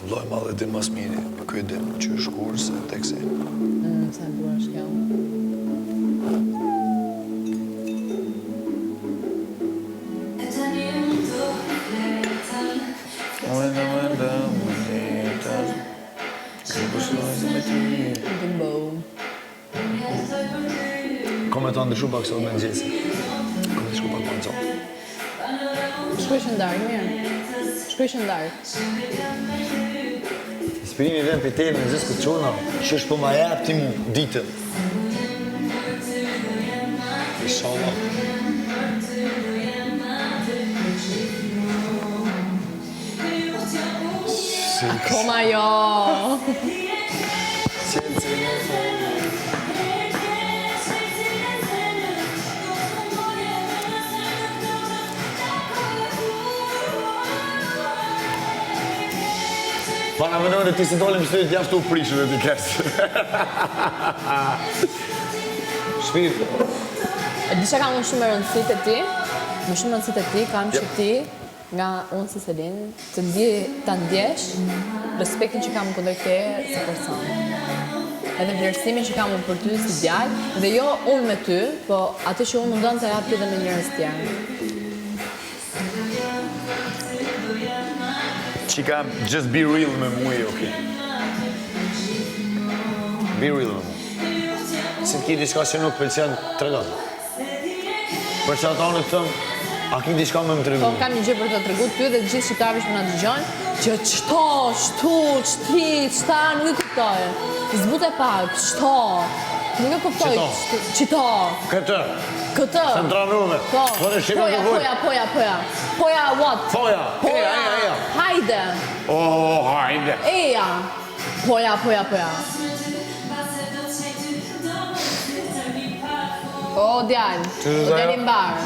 Loj madhe din mas miri, këj din që është kur se teksi. Sa e bukur është kjo. Kom e të ndryshu pak sot me në gjesi. Kom e të shku pak më në zonë. Shkuj shëndarë, mirë. Shkuj shëndarë. Inspirimi vjen për teme në zesë këtë qona, që është po ma jep ti mu ditën. Inshallah. Akoma jo. Pana më nëmë dhe ti si dolim shtetit jashtë u prishë dhe ti kesë. Shpirë. Disha kam unë shumë e rëndësit e ti, më shumë rëndësit e ti, kam që ti, nga unë si Selin, të ndjesh respektin që kam kundër te si person. Edhe vlerësimin që kam unë për ty si djalë, dhe jo unë me ty, po atë që unë mundon të jap ty dhe me njerëz tjerë. Qika, just be real me mui, okej. Be real me mui. Si të ki diçka që nuk pëlqen, të regon. Për që ata në të thëmë, a ki diçka me më të regu? Po, kam një gjë për të të regu ty dhe gjithë shqiptarëve që më në dëgjojnë, që qëto, qëtu, qëti, qëta, nuk i kuptoj. Zbute pak, qëto. Nuk e kuptoj. Qëto. Këtë. Këtë. Se më tranume. Po. Poja, what? Poja. Eja. Hajde. Oh, hajde. Eja. Poja. O, djallë. O, djallë i mbarë.